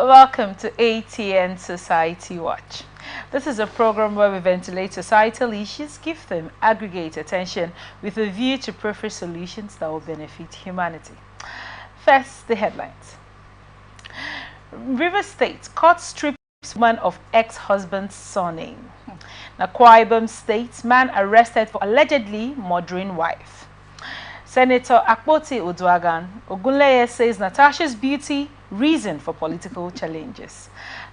Welcome to ATN Society Watch. This is a program where we ventilate societal issues, give them aggregate attention with a view to prefer solutions that will benefit humanity. First, the headlines. River State, court strips woman of ex-husband's surname. Akwa Ibom State, man arrested for allegedly murdering wife. Senator Akpoti Uduaghan, Ogunleye says Natasha's beauty, reason for political challenges.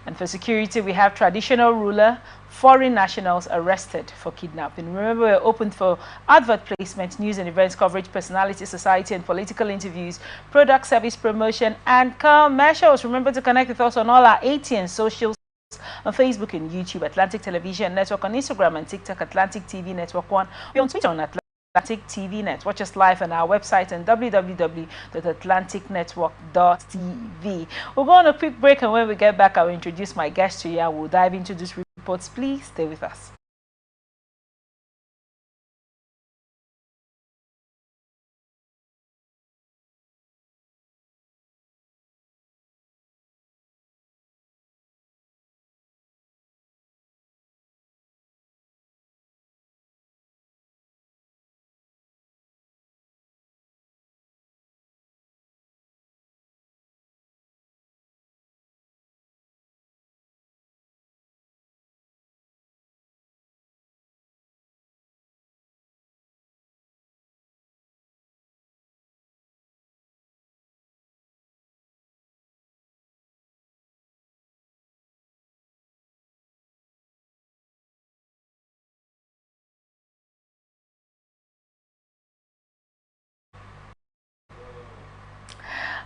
And for security, we have traditional ruler, foreign nationals arrested for kidnapping. Remember, we're open for advert placement, news and events coverage, personality, society and political interviews, product service promotion, and commercials. Remember to connect with us on all our ATN socials, on Facebook and YouTube, Atlantic Television Network, on Instagram and TikTok, Atlantic TV Network 1. We're on Twitter on Atlantic TV Net. Watch us live on our website on www.atlanticnetwork.tv. We'll go on a quick break, and when we get back, I will introduce my guest to you and we'll dive into these reports. Please stay with us.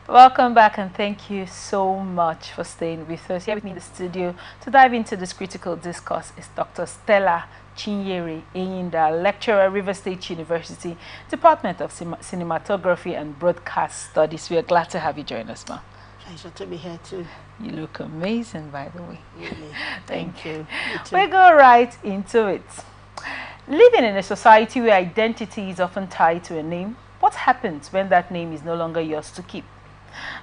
Welcome back, and thank you so much for staying with us. Here with me in the studio to dive into this critical discourse is Dr. Stella Chinyere Eyinda, lecturer, River State University, Department of Cinematography and Broadcast Studies. We are glad to have you join us, ma'am. Pleasure to be here too. You look amazing, by the way. Really. Thank you. We go right into it. Living in a society where identity is often tied to a name, what happens when that name is no longer yours to keep?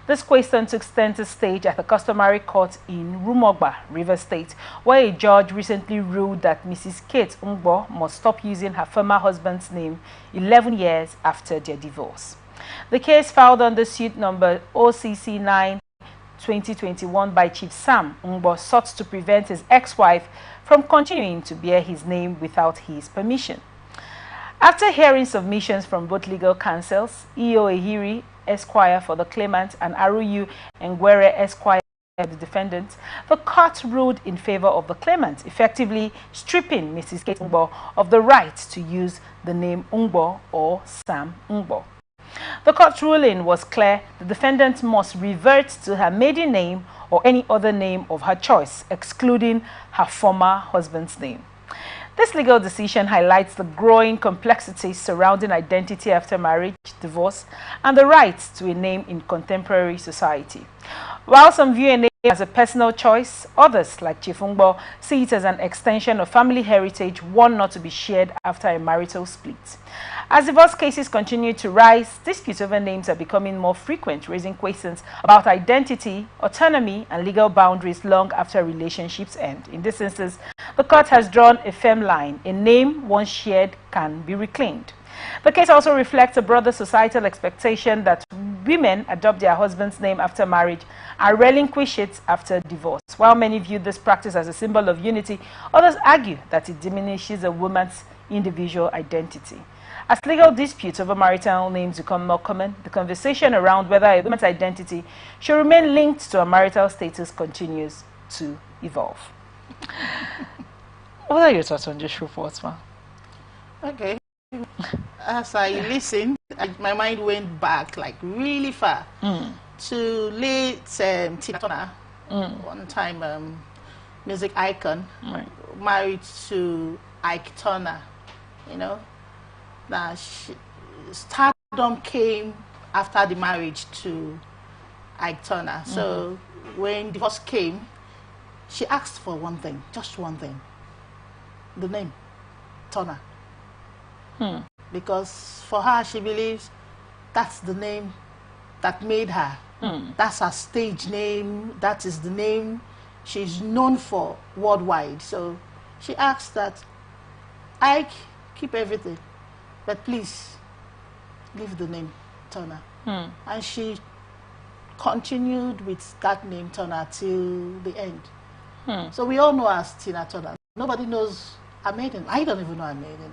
This question took center stage at the customary court in Rumogba, River State, where a judge recently ruled that Mrs. Kate Ngbo must stop using her former husband's name 11 years after their divorce. The case filed under suit number OCC 9/2021 by Chief Sam Ngbo sought to prevent his ex-wife from continuing to bear his name without his permission. After hearing submissions from both legal counsels, E.O. Ehiri, Esquire for the claimant, and Aruyu Ngwere, Esquire for the defendant, the court ruled in favor of the claimant, effectively stripping Mrs. Kate Ngbo of the right to use the name Ngbo or Sam Ngbo. The court ruling was clear: the defendant must revert to her maiden name or any other name of her choice, excluding her former husband's name. This legal decision highlights the growing complexities surrounding identity after marriage, divorce, and the right to a name in contemporary society. While some view a name as a personal choice, others, like Chief Ngbo, see it as an extension of family heritage, one not to be shared after a marital split. As divorce cases continue to rise, disputes over names are becoming more frequent, raising questions about identity, autonomy, and legal boundaries long after relationships end. In this instance, the court has drawn a firm line: a name once shared can be reclaimed. The case also reflects a broader societal expectation that women adopt their husband's name after marriage and relinquish it after divorce. While many view this practice as a symbol of unity, others argue that it diminishes a woman's individual identity. As legal disputes over marital names become more common, the conversation around whether a woman's identity should remain linked to her marital status continues to evolve. What are your thoughts on this report, ma'am? Okay. As I listened, my mind went back like really far to late Tina Turner, one time music icon, married to Ike Turner. You know, that stardom came after the marriage to Ike Turner. So when divorce came, she asked for one thing, just one thing: the name Turner. Because for her, she believes that's the name that made her That's her stage name. That is the name she's known for worldwide. So she asked that I keep everything, but please leave the name Turner. And she continued with that name Turner till the end. So we all know her as Tina Turner. Nobody knows her maiden. I don't even know her maiden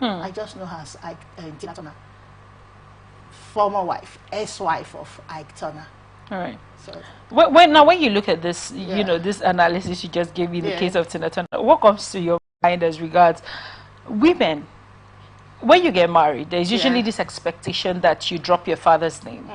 name. I just know her as Tina Turner, former wife, ex-wife of Ike Turner. All right. So when you look at this, you know, this analysis you just gave me, the case of Tina Turner, what comes to your mind as regards women? When you get married, there's usually this expectation that you drop your father's name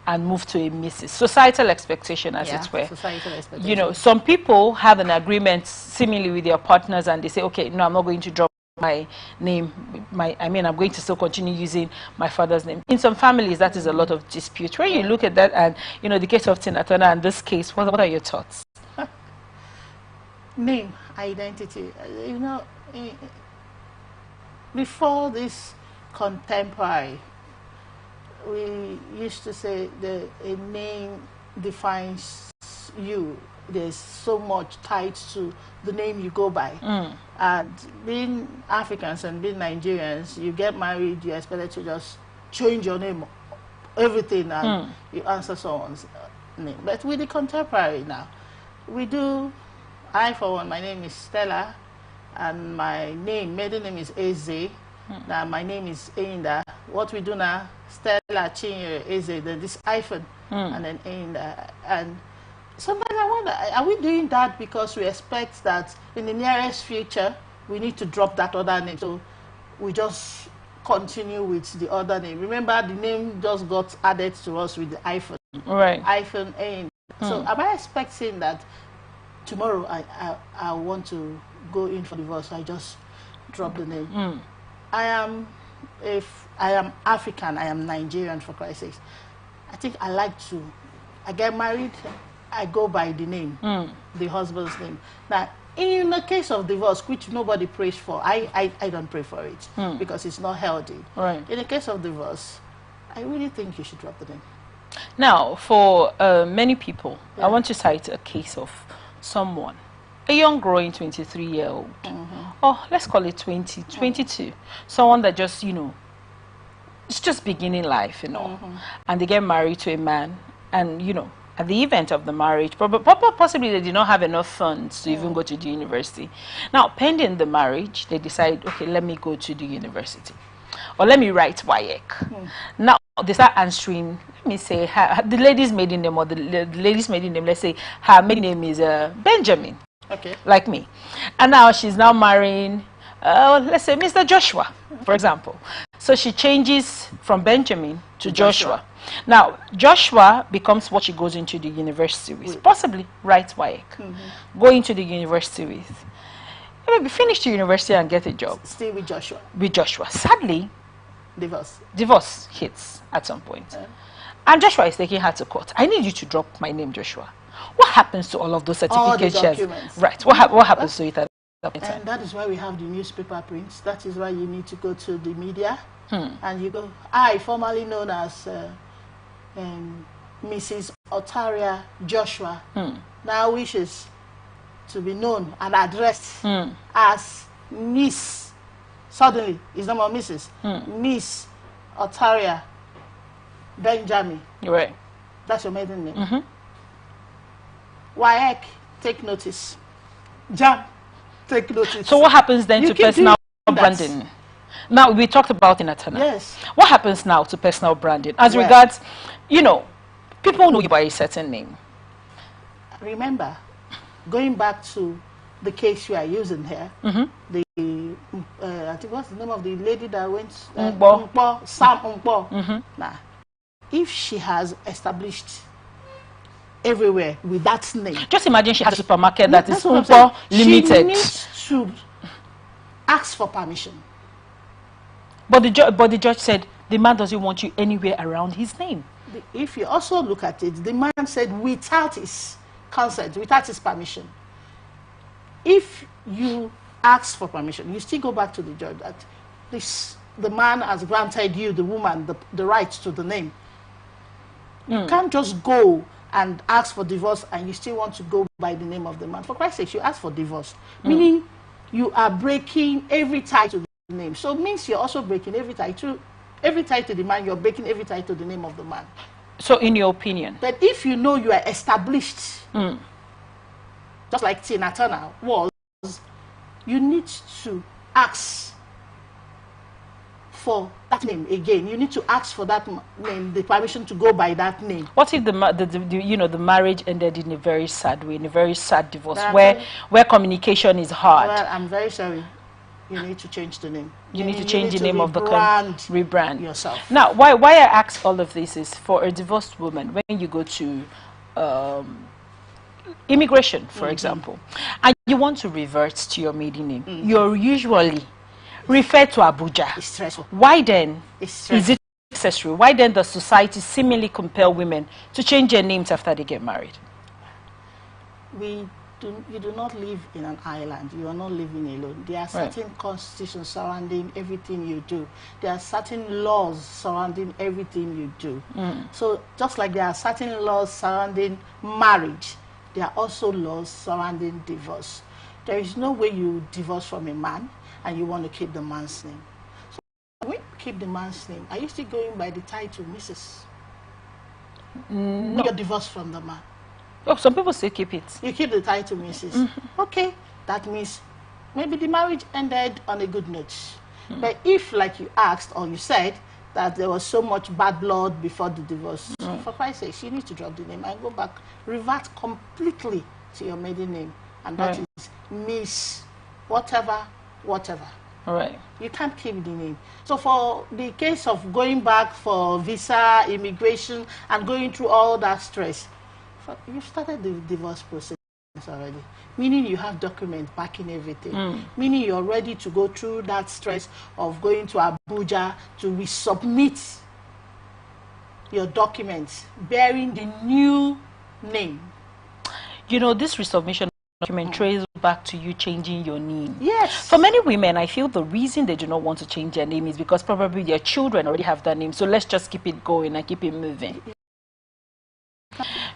and move to a Mrs. Societal expectation, as it were. Societal expectation. You know, some people have an agreement seemingly with their partners, and they say, okay, no, I'm not going to drop my name. I'm going to still continue using my father's name. In some families, that is a lot of dispute. When you look at that, and you know, the case of Tina Turner and this case, what are your thoughts? Name, identity. You know, before this contemporary, we used to say that a name defines you. There's so much tied to the name you go by. And being Africans and being Nigerians, you get married, you're expected to just change your name, everything, and you answer someone's name. But with the contemporary now, we do, I for one, my name is Stella, and my maiden name is Eze. Now my name is Ainda. What we do now, Stella, Chinyere, Eze, then this hyphen, and then Ainda. And sometimes I wonder, are we doing that because we expect that in the nearest future we need to drop that other name? So we just continue with the other name. Remember, the name just got added to us with the hyphen. Right. Hyphen Ainda. So am I expecting that tomorrow I want to go in for divorce, so I just drop the name? I am African, I am Nigerian, for Christ's sake. I think I get married, I go by the name, the husband's name. Now, in the case of divorce, which nobody prays for, I don't pray for it because it's not healthy. Right. In the case of divorce, I really think you should drop the name. Now, for many people, I want to cite a case of someone, a young growing 23-year-old, or let's call it 22, someone that just, you know, it's just beginning life, you know, and they get married to a man, and, you know, at the event of the marriage, possibly they did not have enough funds to even go to the university. Now, pending the marriage, they decide, okay, let me go to the university, or let me write WAEC. Now, they start answering, let me say, the lady's maiden name, or the lady's maiden name, let's say her maiden name is Benjamin. Okay. Like me. And now she's now marrying, let's say, Mr. Joshua, for example. So she changes from Benjamin to Joshua. Now, Joshua becomes what she goes into the university with. Possibly writes WAEC. Go into the university with. Maybe finish the university and get a job. Stay with Joshua. With Joshua. Sadly, divorce hits at some point. And Joshua is taking her to court. I need you to drop my name, Joshua. What happens to all of those certificates? All the documents. Right. What happens to it at that point? And that is why we have the newspaper prints. That is why you need to go to the media. And you go, I, formerly known as Mrs. Otaria Joshua, now wishes to be known and addressed as Miss. Suddenly, it's no more Mrs. Miss Otaria Benjamin. Right. That's your maiden name. WAEC, take notice. JAM, take notice. So what happens then to personal branding? Now, we talked about Tina Turner. Yes. What happens now to personal branding? As regards, you know, people know you by a certain name. Remember, going back to the case you are using here, the, I think, what's the name of the lady that went? Mpo, Sam Mpo. Now, if she has established everywhere with that name. Just imagine she has a supermarket that is Mpo Limited. She needs to ask for permission. But the judge said the man doesn't want you anywhere around his name. If you also look at it, the man said without his consent, without his permission. If you ask for permission, you still go back to the judge that the man has granted you, the woman, the right to the name. You can't just go and ask for divorce and you still want to go by the name of the man. For Christ's sake, you ask for divorce, meaning you are breaking every tie to the name. So it means you're also breaking every tie to the man. You're breaking every tie to the name of the man. So, in your opinion, but if you know you are established, just like Tina Turner was, you need to ask for that name again. You need to ask for that name, the permission to go by that name. What if the marriage ended in a very sad way, in a very sad divorce, where communication is hard? Well, I'm very sorry. You need to change the name. You need to change the name of the rebrand yourself. Now, why I ask all of this is for a divorced woman, when you go to immigration, for example, and you want to revert to your maiden name, you're usually referred to Abuja. It's stressful. Why then is it necessary? Why then does society seemingly compel women to change their names after they get married? You do not live in an island. You are not living alone. There are certain constitutions surrounding everything you do. There are certain laws surrounding everything you do. So just like there are certain laws surrounding marriage, there are also laws surrounding divorce. There is no way you divorce from a man and you want to keep the man's name. So when you keep the man's name, are you still going by the title Mrs.? No. You're divorced from the man. Oh, some people say keep it. You keep the title Mrs. Okay, that means maybe the marriage ended on a good note. But if, like you asked or you said, that there was so much bad blood before the divorce, for Christ's sake, you need to drop the name and go back, revert completely to your maiden name. And that is Miss whatever. All right. You can't keep the name. So for the case of going back for visa, immigration, and going through all that stress, you've started the divorce process already, meaning you have documents backing everything, meaning you're ready to go through that stress of going to Abuja to resubmit your documents bearing the new name. You know, this resubmission document traces back to you changing your name. Yes. For many women, I feel the reason they do not want to change their name is because probably their children already have that name, so let's just keep it going and keep it moving.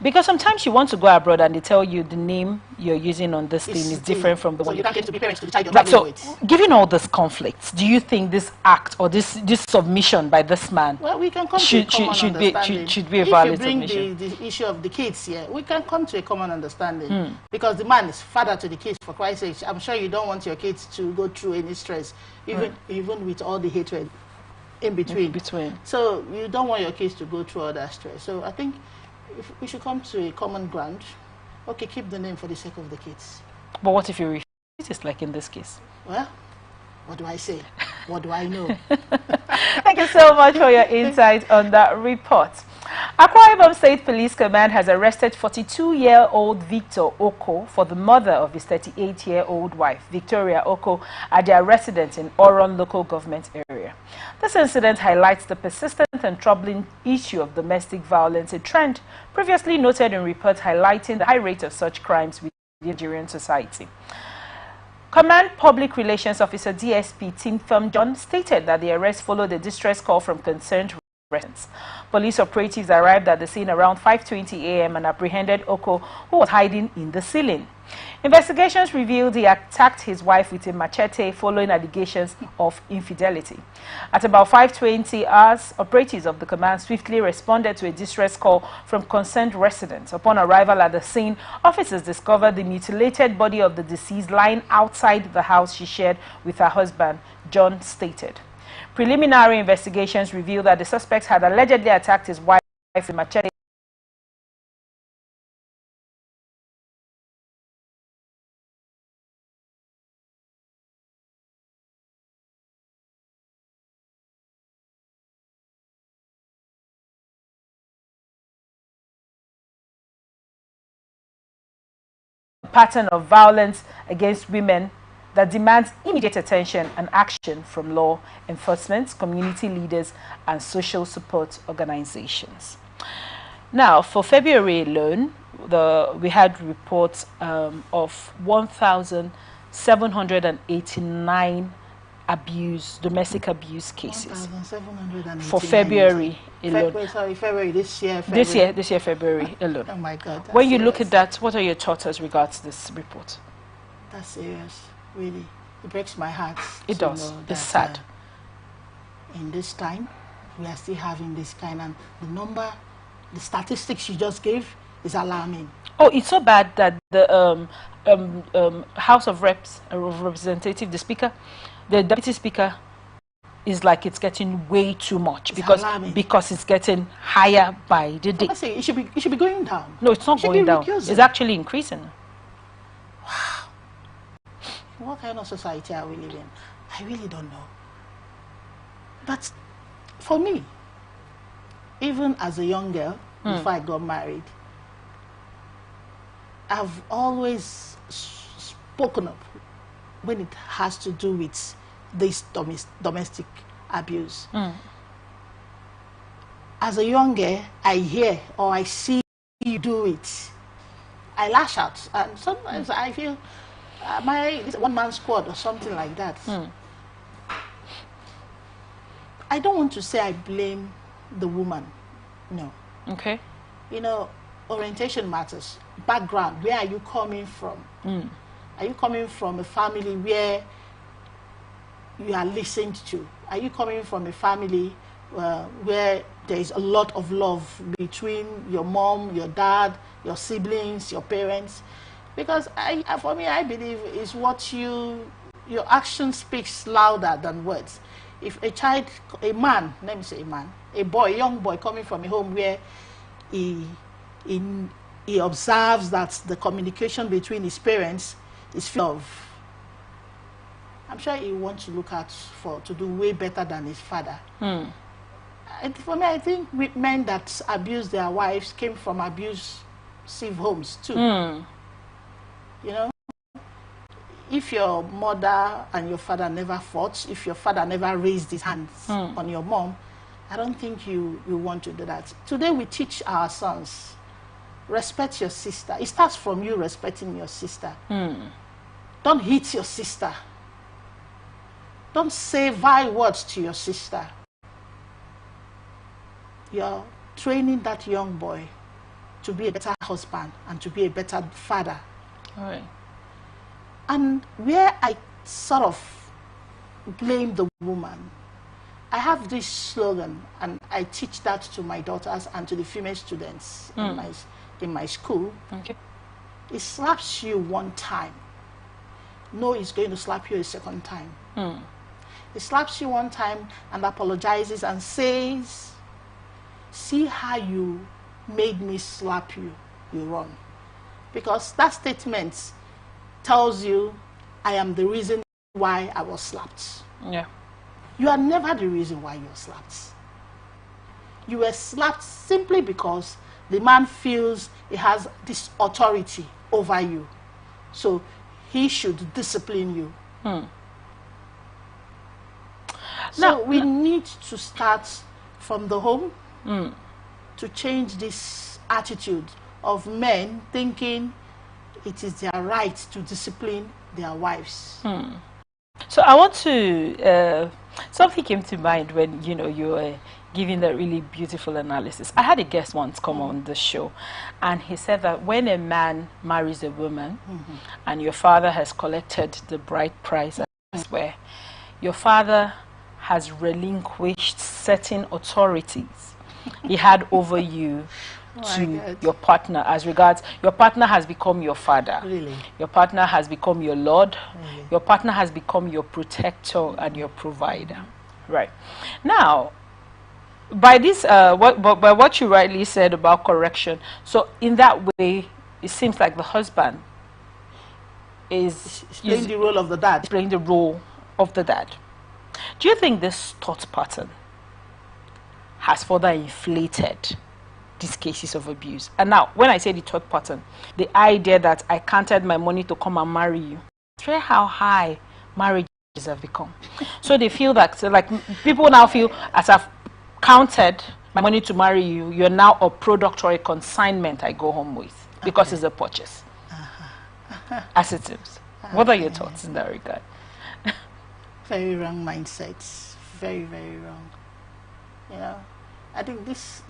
Because sometimes you want to go abroad and they tell you the name you're using on this thing is different from the one you can't get to be parents to the child you're like, traveling so, with. given all this conflicts, do you think this act or this submission by this man we can come to a common understanding. Should be a valid if you bring submission? the issue of the kids here, we can come to a common understanding. Because the man is father to the kids, for Christ's sake. I'm sure you don't want your kids to go through any stress, even with all the hatred in between. So you don't want your kids to go through all that stress. So I think if we should come to a common ground. Okay, keep the name for the sake of the kids. But what if you refuse it, like in this case? Well, what do I say? What do I know? Thank you so much for your insight on that report. Akwa Ibom State Police Command has arrested 42-year-old Victor Oko for the murder of his 38-year-old wife, Victoria Oko, at their residence in Oron local government area. This incident highlights the persistent and troubling issue of domestic violence, a trend previously noted in reports highlighting the high rate of such crimes within the Nigerian society. Command Public Relations Officer DSP Tim John stated that the arrest followed a distress call from concerned residents. Police operatives arrived at the scene around 5:20 a.m. and apprehended Oko, who was hiding in the ceiling. Investigations revealed he attacked his wife with a machete following allegations of infidelity. At about 5:20 hours, operatives of the command swiftly responded to a distress call from concerned residents. Upon arrival at the scene, officers discovered the mutilated body of the deceased lying outside the house she shared with her husband, John stated. Preliminary investigations revealed that the suspect had allegedly attacked his wife with a machete pattern of violence against women that demands immediate attention and action from law enforcement, community leaders, and social support organizations. Now, for February alone, we had reports of 1,789 abuse, domestic abuse cases 1,789. for February alone. February this year. This year, February alone. Oh my God. When you look at that, what are your thoughts as regards this report? That's serious, really. It breaks my heart. It does. It's sad. In this time, we are still having this kind, and the statistics you just gave is alarming. Oh, it's so bad that the House of Representative, the Speaker, the Deputy Speaker, is like it's getting way too much because it's getting higher by the day. I say it should be going down. No, it's not going down. It's actually increasing. Wow. What kind of society are we living in? I really don't know. But for me, even as a young girl, before I got married, I've always spoken up when it has to do with this domestic abuse. As a young girl, I hear or I see you do it, I lash out, and sometimes I feel this one-man squad or something like that. I don't want to say I blame the woman. No. Okay. You know, orientation matters. Background, where are you coming from? Are you coming from a family where you are listened to? Are you coming from a family where there is a lot of love between your mom, your dad, your siblings, your parents? Because for me, I believe is what your action speaks louder than words. If a man, let me say a young boy coming from a home where he observes that the communication between his parents is love, I'm sure he wants to look out to do way better than his father. For me, I think men that abuse their wives came from abusive homes too. You know, if your mother and your father never fought, if your father never raised his hands on your mom, I don't think you want to do that. Today we teach our sons, respect your sister. It starts from you respecting your sister. Don't hit your sister. Don't say vile words to your sister. You're training that young boy to be a better husband and to be a better father. All right. And where I sort of blame the woman, I have this slogan, and I teach that to my daughters and to the female students in my school. Okay. It slaps you one time. No, it's going to slap you a second time. It slaps you one time and apologizes and says, see how you made me slap you, you run. Because that statement tells you, I am the reason why I was slapped. Yeah. You are never the reason why you were slapped. You were slapped simply because the man feels he has this authority over you. So he should discipline you. So we need to start from the home to change this attitude of men thinking it is their right to discipline their wives. So I want to, something came to mind when, you were giving that really beautiful analysis. I had a guest once come on the show, and he said that when a man marries a woman and your father has collected the bride price elsewhere, your father has relinquished certain authorities he had over you to your partner, as regards your partner has become your father. Really? Your partner has become your Lord. Really? Your partner has become your protector and your provider. Right. Now, by this, by what you rightly said about correction, so in that way, it seems like the husband is playing the role of the dad. Playing the role of the dad. Do you think this thought pattern has further inflated these cases of abuse? And now, when I say the thought pattern, the idea that I counted my money to come and marry you, it's really how high marriages have become. So they feel that, so like people now feel, as I've counted my money to marry you, you're now a product or a consignment I go home with, because it's a purchase. As it is. What are your thoughts in that regard? Very wrong mindset. Very, very wrong. You know, I think this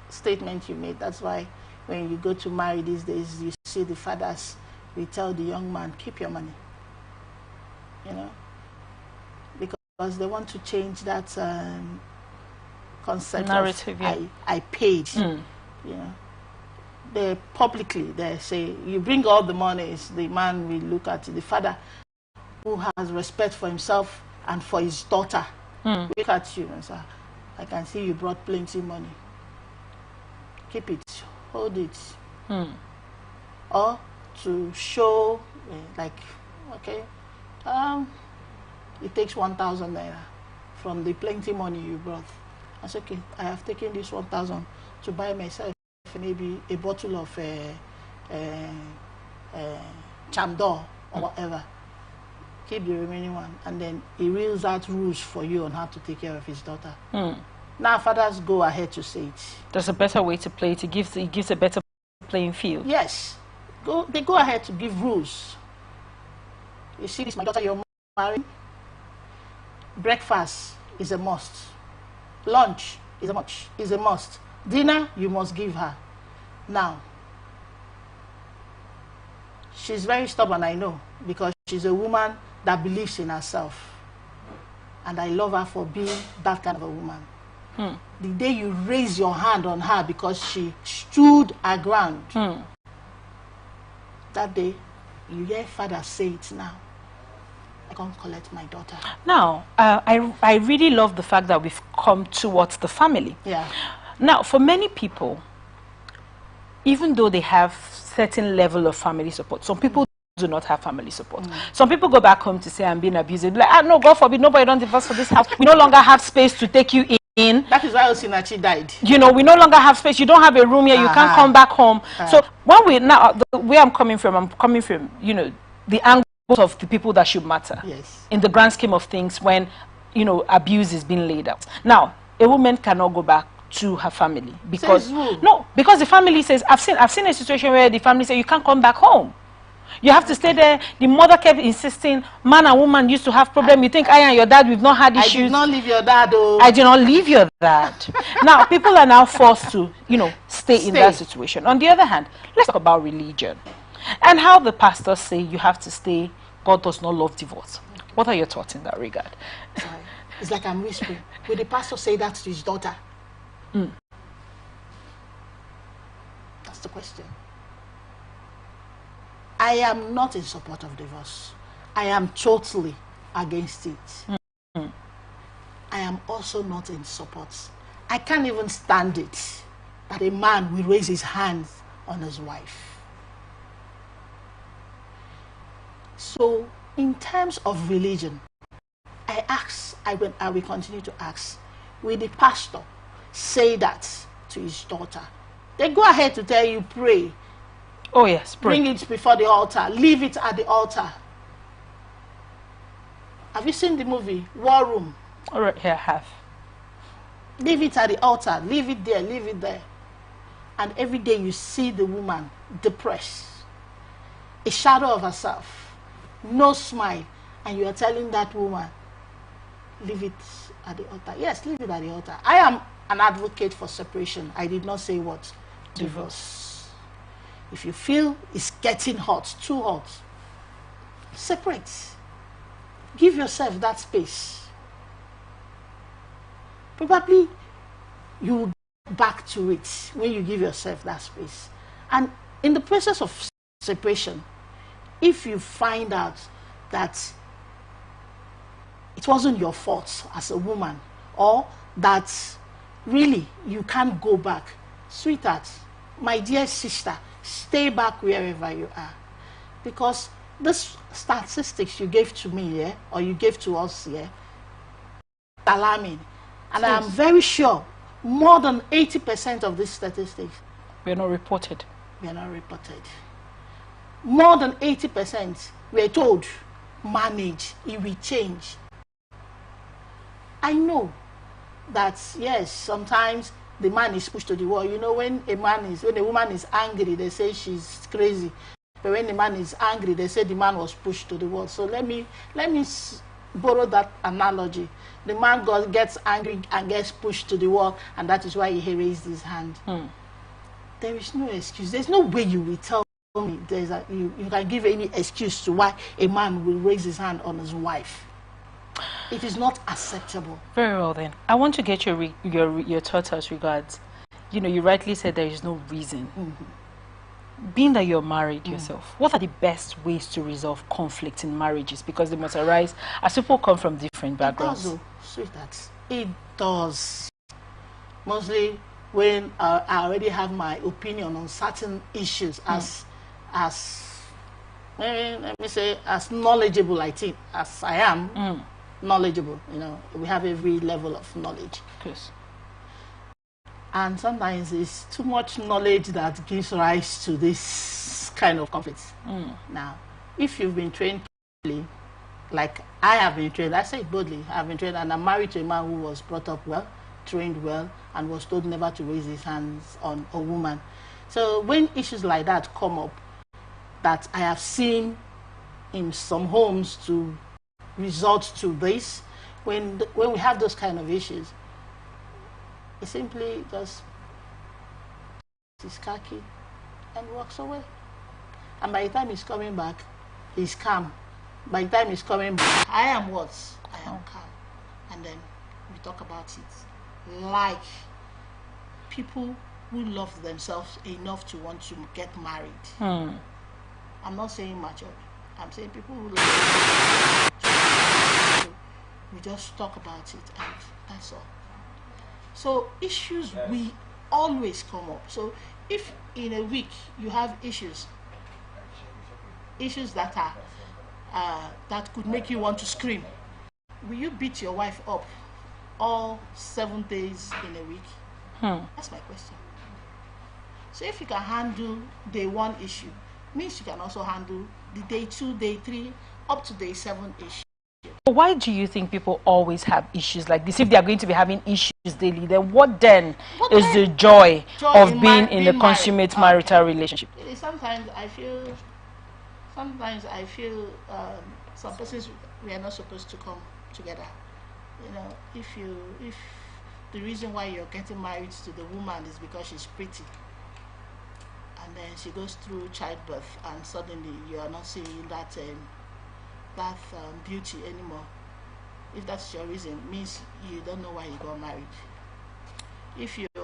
statement you made, that's why when you go to marry these days, you see the fathers, we tell the young man, keep your money. You know, because they want to change that concept narrative, of I paid. You know, they publicly they say you bring all the monies, the man will look at the father who has respect for himself and for his daughter. Look at you and say, I can see you brought plenty money. Keep it, hold it. Or to show like, okay, it takes 1,000 naira from the plenty money you brought. I said, okay, I have taken this 1,000 to buy myself maybe a bottle of chamdor or whatever. Keep the remaining one, and then he reels out rules for you on how to take care of his daughter. Now fathers go ahead to say it. There's a better way to play it. It gives a better playing field. Yes, they go ahead to give rules. You see this, my daughter, you're married. Breakfast is a must. Lunch is a must. Dinner you must give her. Now, she's very stubborn, I know, because she's a woman that believes in herself. And I love her for being that kind of a woman. The day you raise your hand on her because she stood her ground, that day, you hear father say it now. I can't collect my daughter. Now, I really love the fact that we've come towards the family. Yeah. Now, for many people, even though they have certain level of family support, some people do not have family support. Some people go back home to say, I'm being abused. Like, no, God forbid, nobody don't divorce for this house. We no longer have space to take you in. That is why Osinachi died. You know, we no longer have space. You don't have a room here. You can't come back home. So when we now, the way I'm coming from, you know, the angle of the people that should matter. Yes. In the grand scheme of things, when, you know, abuse is being laid out. Now, a woman cannot go back to her family because because the family says, I've seen a situation where the family say you can't come back home. You have to stay there. The mother kept insisting, man and woman used to have problem. You think I and your dad, we've not had issues. I did not leave your dad, though. I did not leave your dad. Now, people are now forced to, you know, stay in that situation. On the other hand, let's talk about religion and how the pastors say you have to stay. God does not love divorce. What are your thoughts in that regard? Sorry. It's like I'm whispering. Will the pastor say that to his daughter? That's the question. I am not in support of divorce. I am totally against it. I am also not in support. I can't even stand it that a man will raise his hands on his wife. So, in terms of religion, I will continue to ask, will the pastor say that to his daughter? They go ahead to tell you, pray. Oh yes, pray. Bring it before the altar. Leave it at the altar. Have you seen the movie War Room? All right, here I have. Leave it at the altar. Leave it there. Leave it there. And every day you see the woman depressed, a shadow of herself, no smile, and you are telling that woman, leave it at the altar. Yes, leave it at the altar. I am an advocate for separation. I did not say what? Divorce. If you feel it's getting hot, too hot, separate. Give yourself that space. Probably you will get back to it when you give yourself that space. And in the process of separation, if you find out that it wasn't your fault as a woman, or that really you can't go back, sweetheart, my dear sister, stay back wherever you are. Because this statistics you gave to me, yeah, or you gave to us, yeah, alarming. And yes. I am very sure more than 80% of these statistics were not reported. We are not reported. More than 80% we are told, manage, it will change. I know that, yes, sometimes the man is pushed to the wall. You know, when a woman is angry, they say she's crazy. But when the man is angry, they say the man was pushed to the wall. So let me borrow that analogy. The man gets angry and gets pushed to the wall, and that is why he raised his hand. There is no excuse. There's no way you will tell me you can give any excuse to why a man will raise his hand on his wife. It is not acceptable. Very well then. I want to get your thoughts as regards. You know, you rightly said there is no reason. Being that you're married yourself, what are the best ways to resolve conflict in marriages? Because they must arise as people come from different backgrounds. It does, sweetheart. It does. Mostly when I already have my opinion on certain issues as let me say, as knowledgeable, I think, as I am knowledgeable. You know, we have every level of knowledge. Yes. And sometimes it's too much knowledge that gives rise to this kind of conflicts. Now, if you've been trained properly, like I have been trained, I say it boldly, I've been trained, and I'm married to a man who was brought up well, trained well, and was told never to raise his hands on a woman. So when issues like that come up, that I have seen in some homes to result to this, when we have those kind of issues, he simply just his khaki and walks away. And by the time he's coming back, he's calm. By the time he's coming back, I am what? I am calm. And then we talk about it like people who love themselves enough to want to get married. I'm not saying mature. I'm saying people who love themselves. We just talk about it, and that's all. So issues will always come up. So if in a week you have issues that are that could make you want to scream, will you beat your wife up all 7 days in a week? That's my question. So if you can handle day 1 issue, means you can also handle the day 2, day 3, up to day 7 issue. Why do you think people always have issues like this? If they are going to be having issues daily, then what then is the joy of being in a consummate marital relationship? Sometimes I feel some persons, we are not supposed to come together. You know, if the reason why you're getting married to the woman is because she's pretty, and then she goes through childbirth, and suddenly you are not seeing that beauty anymore. If that's your reason, means you don't know why you got married.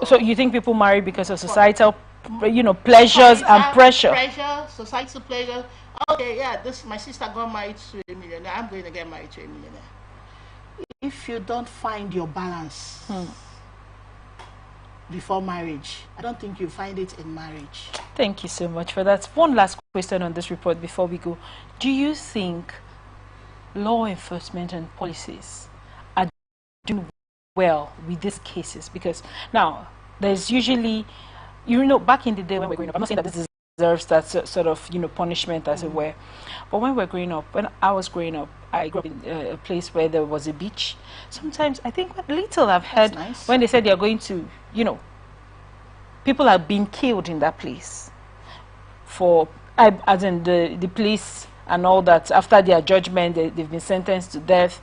So you think people marry because of societal, pleasures and pressure? Societal pleasure. Okay, yeah, my sister got married to a millionaire. I'm going to get married to a millionaire. If you don't find your balance before marriage, I don't think you find it in marriage. Thank you so much for that. One last question on this report before we go. Do you think law enforcement and policies are doing well with these cases? Because now there's usually, back in the day when we're growing up, I'm not saying that this deserves that sort of punishment as it were, but when I was growing up, I grew up in a place where there was a beach. Sometimes I think little I've heard when they said they're going to, people are being killed in that place as in the police and all that. After their judgment, they've been sentenced to death,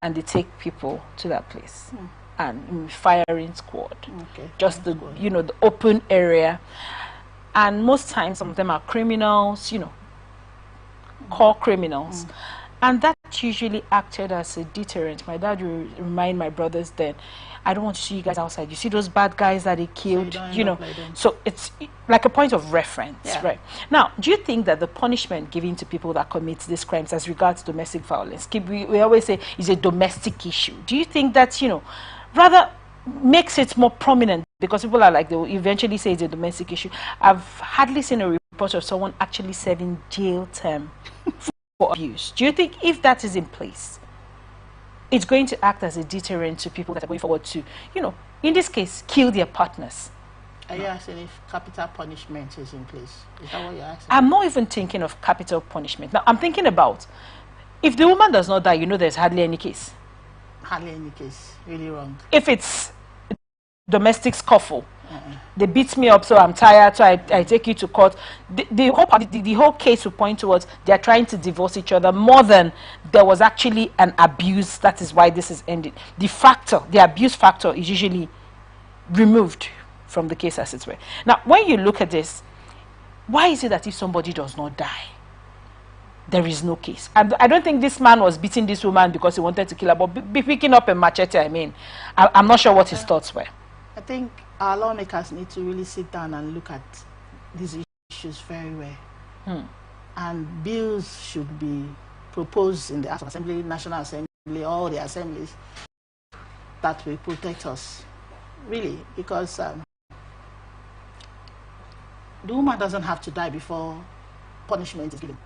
and they take people to that place and firing squad. Just the open area, and most times some of them are criminals, core criminals, and that usually acted as a deterrent. My dad would remind my brothers then, I don't want to see you guys outside. You see those bad guys that they killed, So it's like a point of reference, right? Now, do you think that the punishment given to people that commit these crimes as regards domestic violence, we always say is a domestic issue. Do you think that, rather makes it more prominent? Because people are like, they will eventually say it's a domestic issue. I've hardly seen a report of someone actually serving jail term for abuse. Do you think if that is in place, it's going to act as a deterrent to people that are going forward to, in this case, kill their partners? Are you asking if capital punishment is in place? Is that what you're asking? I'm not even thinking of capital punishment. Now, I'm thinking about if the woman does not die, there's hardly any case. Hardly any case. Really wrong. If it's domestic scuffle, They beat me up, so I'm tired, so I take you to court. The whole case will point towards they are trying to divorce each other more than there was actually an abuse. That is why this is ended. The abuse factor is usually removed from the case, as it were. Now, when you look at this, why is it that if somebody does not die, there is no case? And I don't think this man was beating this woman because he wanted to kill her, but be picking up a machete. I mean, I'm not sure what his thoughts were. I think our lawmakers need to really sit down and look at these issues very well. And bills should be proposed in the House of Assembly, National Assembly, all the assemblies that will protect us, really, because the woman doesn't have to die before punishment is given.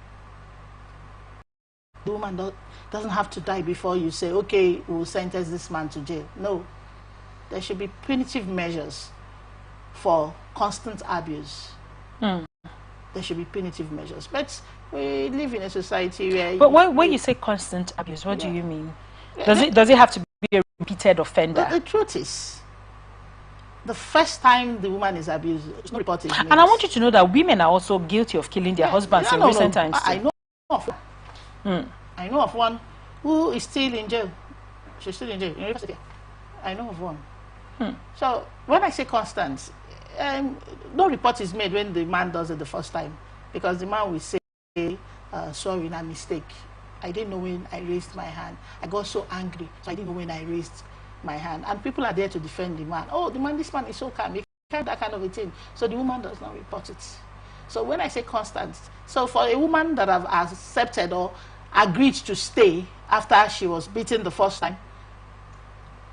The woman doesn't have to die before you say, okay, we'll sentence this man to jail. No. There should be punitive measures for constant abuse. There should be punitive measures. But we live in a society where... But when you say constant abuse, what do you mean? Does it have to be a repeated offender? The truth is, the first time the woman is abused, it's not reported. And I want you to know that women are also guilty of killing their husbands in recent times. I know of I know of one who is still in jail. She's still in jail, in university. I know of one. So when I say constant, no report is made when the man does it the first time, because the man will say, sorry, a mistake. I didn't know when I raised my hand. I got so angry, so I didn't know when I raised my hand. And people are there to defend the man. Oh, this man is so calm. He can't that kind of a thing. So the woman does not report it. So when I say constant, so for a woman that have accepted or agreed to stay after she was beaten the first time,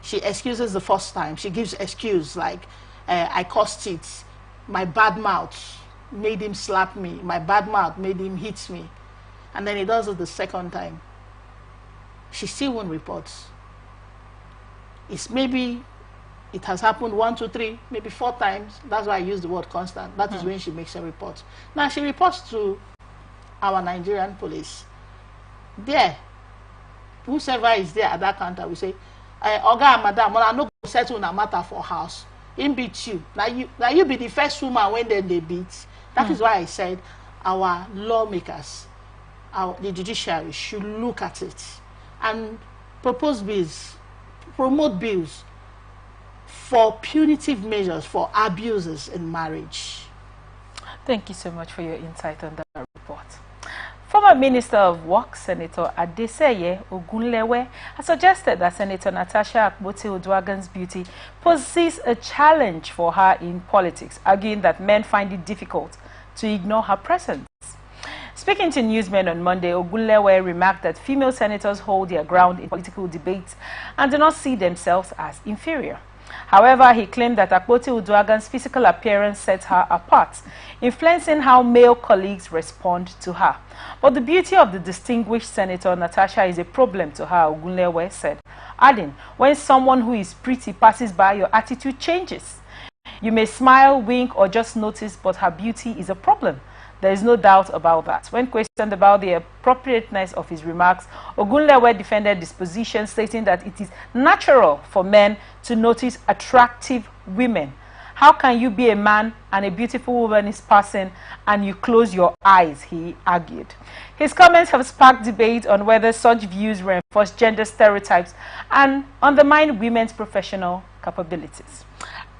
she excuses the first time. She gives excuse like, I caused it. My bad mouth made him slap me. My bad mouth made him hit me. And then he does it the second time. She still won't report. It's maybe it has happened 1, 2, 3, maybe 4 times. That's why I use the word constant. That is when she makes a report. Now she reports to our Nigerian police. There, whosoever is there at that counter will say, Oga, madam, I no go settle na matter for house. In beat you. Now you be the first woman when they beat. That is why I said our lawmakers, the judiciary should look at it and propose bills, promote bills for punitive measures for abuses in marriage. Thank you so much for your insight on that report. Former Minister of Work, Senator Adeseye Ogunlewe, has suggested that Senator Natasha Akpoti-Uduaghan's beauty poses a challenge for her in politics, arguing that men find it difficult to ignore her presence. Speaking to newsmen on Monday, Ogunlewe remarked that female senators hold their ground in political debates and do not see themselves as inferior. However, he claimed that Akpoti-Uduaghan's physical appearance sets her apart, influencing how male colleagues respond to her. But the beauty of the distinguished Senator Natasha is a problem to her, Ogunlewe said, adding, when someone who is pretty passes by, your attitude changes. You may smile, wink, or just notice, but her beauty is a problem. There is no doubt about that. When questioned about the appropriateness of his remarks, Ogunlewe defended this position, stating that it is natural for men to notice attractive women. How can you be a man and a beautiful woman is passing and you close your eyes, he argued. His comments have sparked debate on whether such views reinforce gender stereotypes and undermine women's professional capabilities.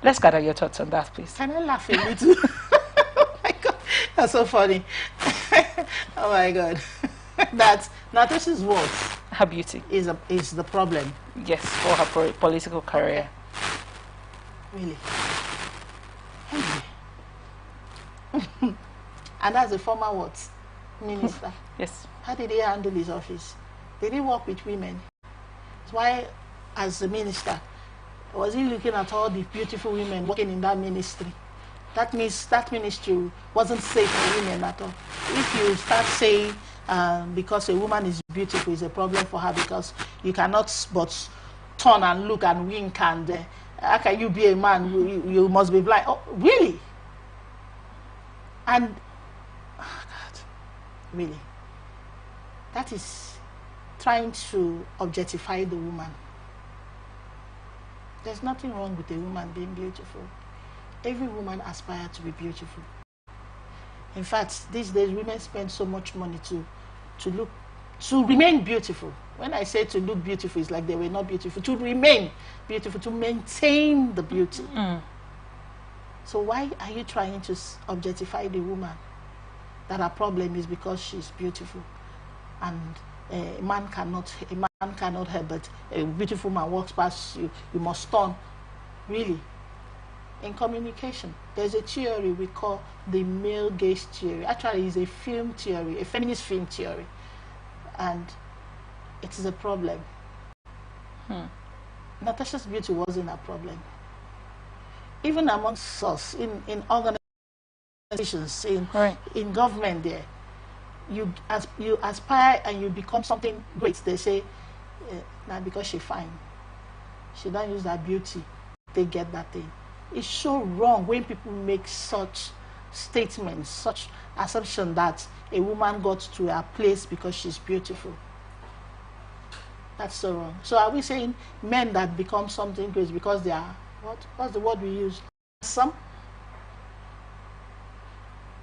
Let's gather your thoughts on that, please. Can I laugh a little? Oh my God, that's so funny. Oh my God. Now this is what her beauty is the problem. Yes, for her political career. Really. And as a former what? Minister. Yes. How did he handle his office? Did he work with women? Why, as a minister, was he looking at all the beautiful women working in that ministry? That means that ministry wasn't safe for women at all. If you start saying because a woman is beautiful is a problem for her because you cannot but turn and look and wink and how can you be a man? You must be blind. Oh, really? And, oh God, really? That is trying to objectify the woman. There's nothing wrong with a woman being beautiful. every woman aspires to be beautiful. In fact, these days women spend so much money to remain beautiful. When I say to look beautiful, it's like they were not beautiful. To remain beautiful, to maintain the beauty. So why are you trying to objectify the woman? That her problem is because she's beautiful, and a man cannot help but a beautiful man walks past you, you must turn. Really? In communication, there's a theory we call the male gaze theory. Actually, it's a film theory, a feminist film theory, and it is a problem. Natasha's beauty wasn't a problem. Even amongst us, in organizations, in government, there, you aspire and you become something great. They say, now because she's fine, she don't use that beauty, they get that thing. It's so wrong when people make such statements, such assumption that a woman got to her place because she's beautiful. That's so wrong. So are we saying men that become something great because they are, what's the word we use? Some?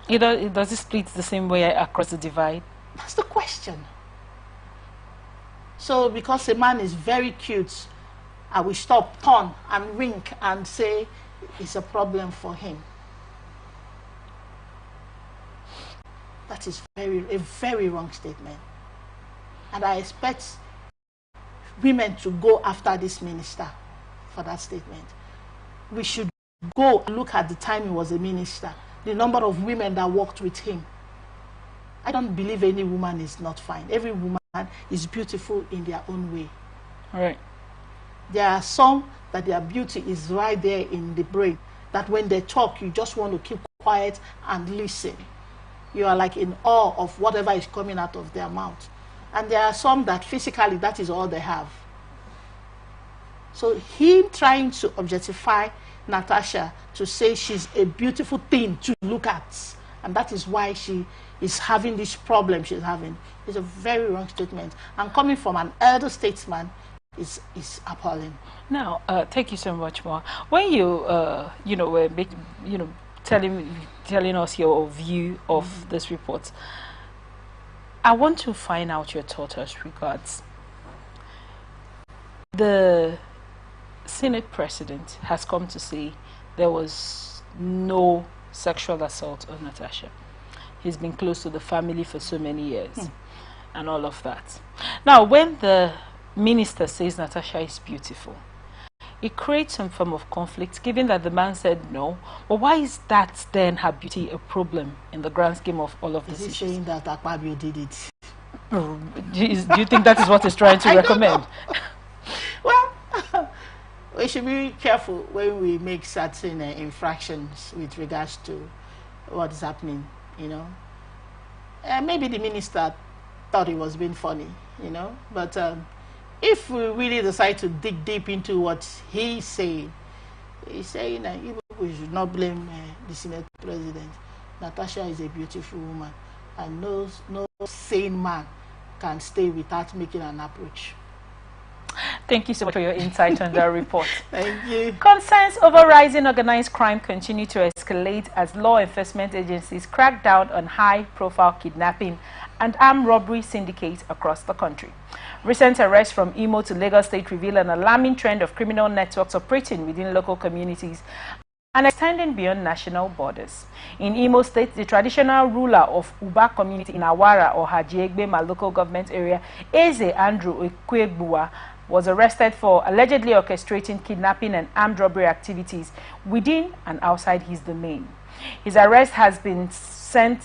Does it split the same way across the divide? That's the question. So because a man is very cute, I will stop, turn and wink and say it's a problem for him. That is a very wrong statement. And I expect women to go after this minister for that statement. We should go and look at the time he was a minister, the number of women that worked with him. I don't believe any woman is not fine. Every woman is beautiful in their own way. All right. There are some that their beauty is right there in the brain, that when they talk, you just want to keep quiet and listen. You are like in awe of whatever is coming out of their mouth. And there are some that physically, that is all they have. So him trying to objectify Natasha, to say she's a beautiful thing to look at, and that is why she is having this problem she's having, is a very wrong statement. And coming from an elder statesman, is appalling. Now, thank you so much, Ma. When you, were telling us your view of this report, I want to find out your thoughts as regards the Senate president has come to say there was no sexual assault on Natasha. He's been close to the family for so many years and all of that. Now, when the minister says Natasha is beautiful, it creates some form of conflict, given that the man said no. But why is that then her beauty a problem in the grand scheme of all of this? Is he saying that Akpabio did it? Do you think that is what he's trying to recommend? Well, we should be careful when we make certain infractions with regards to what is happening, maybe the minister thought it was being funny, but if we really decide to dig deep into what he's saying we should not blame the Senate president. Natasha is a beautiful woman, and no sane man can stay without making an approach. Thank you so much for your insight on that report. Thank you. Concerns over rising organized crime continue to escalate as law enforcement agencies crack down on high-profile kidnapping and armed robbery syndicates across the country. Recent arrests from Imo to Lagos State reveal an alarming trend of criminal networks operating within local communities and extending beyond national borders. In Imo State, the traditional ruler of Uba community in Awara or Hajiegbe local government area, Eze Andrew Ekwegbua, was arrested for allegedly orchestrating kidnapping and armed robbery activities within and outside his domain. His arrest has sent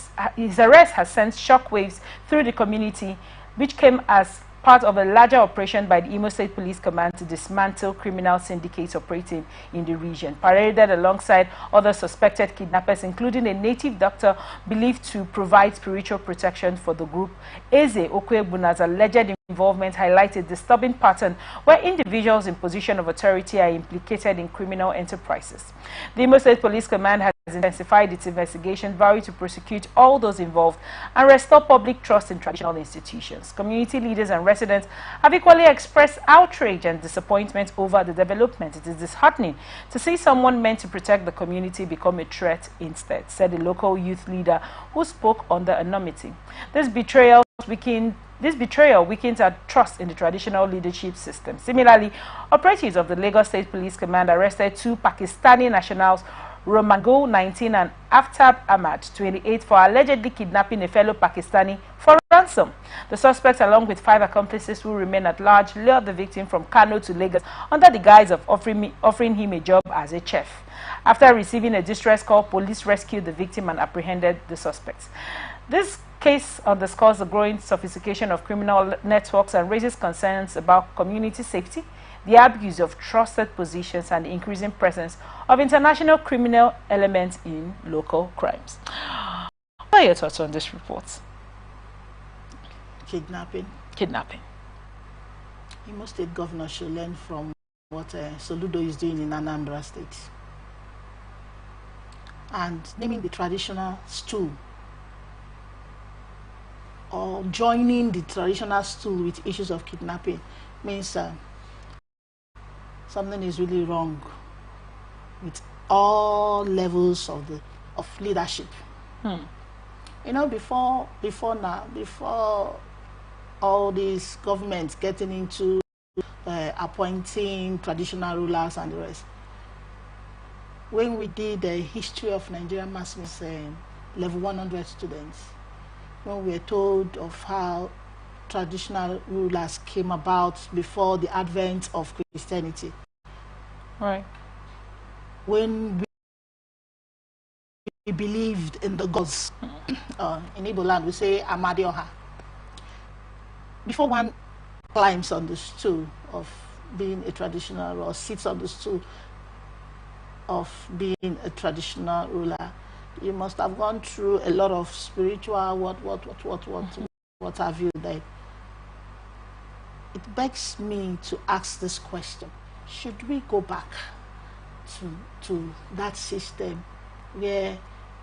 shockwaves through the community, which came as part of a larger operation by the Imo State Police Command to dismantle criminal syndicates operating in the region. Paraded alongside other suspected kidnappers, including a native doctor believed to provide spiritual protection for the group, Eze Okwebuna's alleged involvement highlights a disturbing pattern where individuals in position of authority are implicated in criminal enterprises. The Imo State Police Command has intensified its investigation, vowing to prosecute all those involved and restore public trust in traditional institutions. Community leaders and residents have equally expressed outrage and disappointment over the development. It is disheartening to see someone meant to protect the community become a threat instead, said a local youth leader who spoke on the anonymity. This betrayal weakens our trust in the traditional leadership system. Similarly, operatives of the Lagos State Police Command arrested 2 Pakistani nationals, Romango, 19, and Aftab Ahmad, 28, for allegedly kidnapping a fellow Pakistani for ransom. The suspects, along with 5 accomplices who remain at large, lured the victim from Kano to Lagos under the guise of offering him a job as a chef. After receiving a distress call, police rescued the victim and apprehended the suspects. This case underscores the growing sophistication of criminal networks and raises concerns about community safety, the abuse of trusted positions, and the increasing presence of international criminal elements in local crimes. What are your thoughts on this report? Kidnapping. Kidnapping. Imo State governor should learn from what Soludo is doing in Anambra State. And naming the traditional stew, or joining the traditional stew with issues of kidnapping, means something is really wrong with all levels of leadership. You know, before all these governments getting into appointing traditional rulers and the rest, when we did the history of Nigerian mass media, level 100 students, when we were told of how traditional rulers came about before the advent of Christianity. Right. When we believed in the gods, in Igbo land we say Amadioha. Before one climbs on the stool of being a traditional, or sits on the stool of being a traditional ruler, you must have gone through a lot of spiritual what have you there. It begs me to ask this question: should we go back to that system where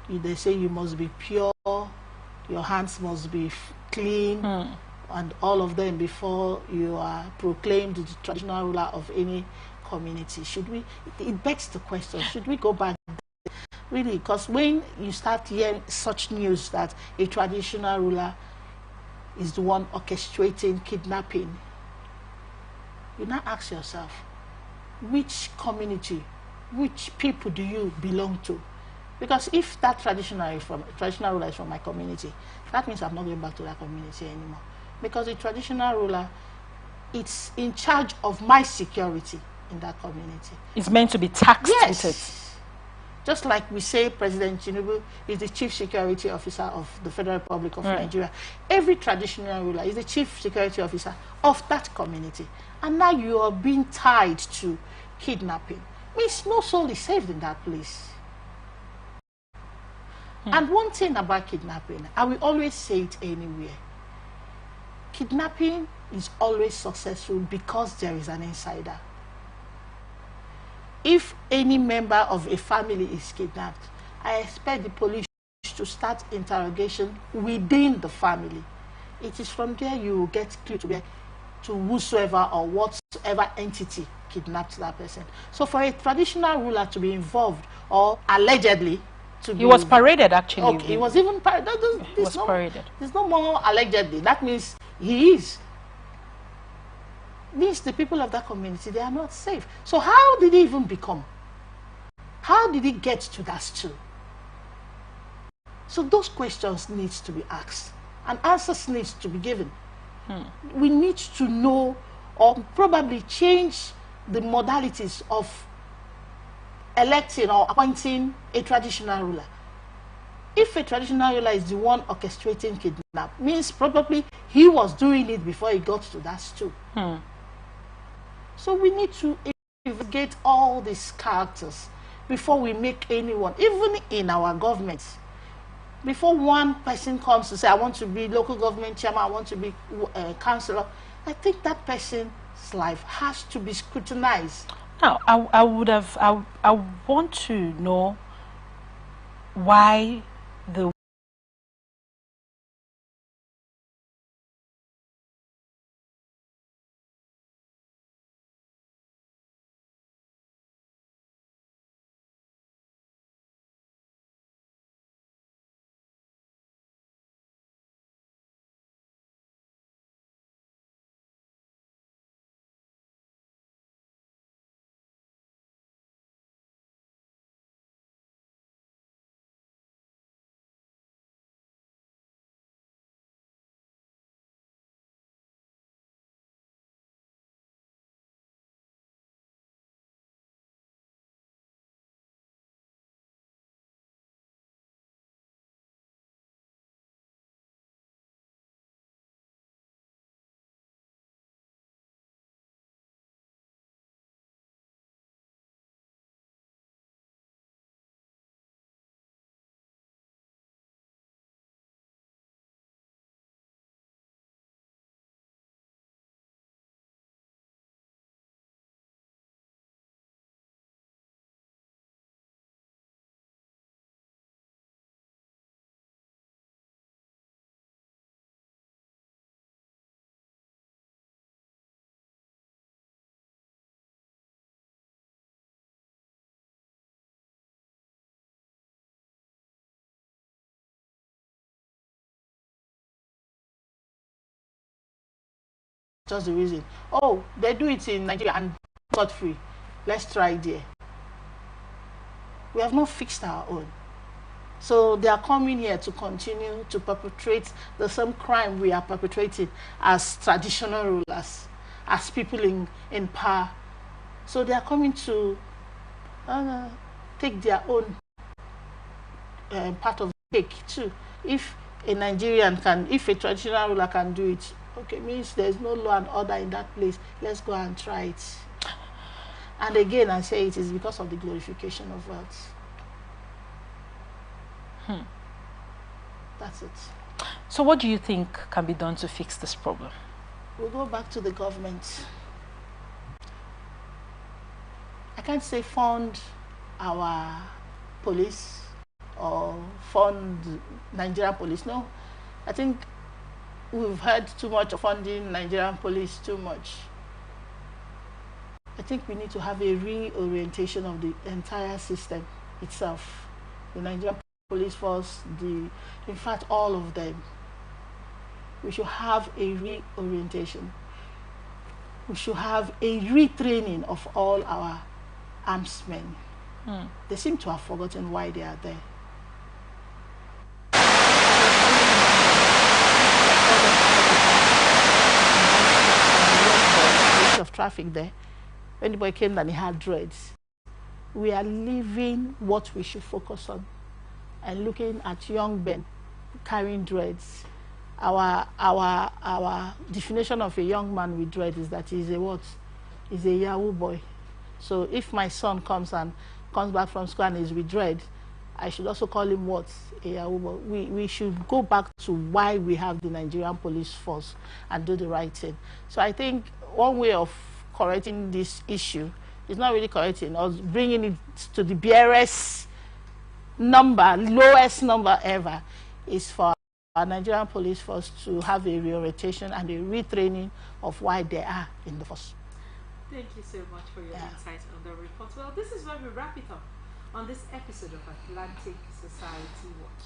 they say you must be pure, your hands must be clean, and all of them before you are proclaimed the traditional ruler of any community? Should we? It begs the question: should we go back? Really, because when you start hearing such news that a traditional ruler is the one orchestrating kidnapping, you now ask yourself, which community, which people do you belong to? Because if that traditional ruler is from my community, that means I'm not going back to that community anymore. Because the traditional ruler, it's in charge of my security in that community. It's meant to be taxed with it. Just like we say President Tinubu is the Chief Security Officer of the Federal Republic of Nigeria. Every traditional ruler is the Chief Security Officer of that community. And now you are being tied to kidnapping. Means no soul is saved in that place. And one thing about kidnapping, I will always say it anywhere. Kidnapping is always successful because there is an insider. If any member of a family is kidnapped, I expect the police to start interrogation within the family. It is from there you will get clue to whosoever or whatsoever entity kidnapped that person. So for a traditional ruler to be involved, or allegedly to be... He was paraded, actually. Okay, he was even paraded. He was paraded. There's no more allegedly. That means he is. Means the people of that community, they are not safe. So how did he even become? How did he get to that stool? So those questions need to be asked, and answers need to be given. We need to know, or probably change the modalities of electing or appointing a traditional ruler. If a traditional ruler is the one orchestrating kidnap, means probably he was doing it before he got to that stool. So we need to investigate all these characters before we make anyone, even in our government. Before one person comes to say, I want to be local government chairman, I want to be councillor, I think that person's life has to be scrutinized. Now, I want to know why the Just the reason. Oh, they do it in Nigeria and got free. Let's try there. We have not fixed our own. So they are coming here to continue to perpetrate the same crime we are perpetrating as traditional rulers, as people in power. So they are coming to take their own part of the cake too. If a Nigerian can, if a traditional ruler can do it, okay, means there's no law and order in that place. Let's go and try it. And again, I say it is because of the glorification of wealth. That's it. So what do you think can be done to fix this problem? We'll go back to the government. I can't say fund our police or fund Nigerian police. No, I think we've heard too much of funding Nigerian police too much. I think we need to have a reorientation of the entire system itself. The Nigerian police force, in fact, all of them. We should have a reorientation. We should have a retraining of all our armsmen. They seem to have forgotten why they are there. Of traffic there. When the boy came and he had dreads. We are leaving what we should focus on and looking at young men carrying dreads. Our definition of a young man with dreads is that he's a what? He's a Yahoo boy. So if my son comes back from school and is with dread, I should also call him what? A Yahoo boy. We should go back to why we have the Nigerian police force and do the right thing. So I think one way of correcting this issue is not really correcting, or bringing it to the barest number, lowest number ever, is for our Nigerian police force to have a reorientation and a retraining of why they are in the force. Thank you so much for your insights on the report. Well, this is where we wrap it up on this episode of Atlantic Society Watch.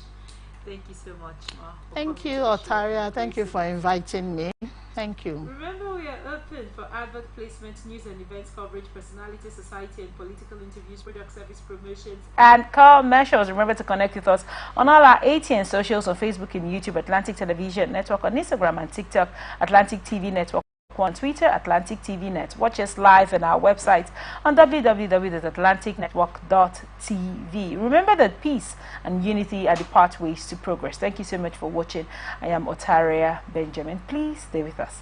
Thank you so much, Ma. Thank you, Otaria. Thank you for inviting me. Thank you. Remember, we are open for advert placement, news and events coverage, personality, society and political interviews, product service promotions, and commercials. Remember to connect with us on all our ATN socials on Facebook and YouTube, Atlantic Television Network, on Instagram and TikTok, Atlantic TV Network, on Twitter, Atlantic TV Net. Watch us live on our website on www.atlanticnetwork.tv. Remember that peace and unity are the pathways to progress. Thank you so much for watching. I am Otaria Benjamin. Please stay with us.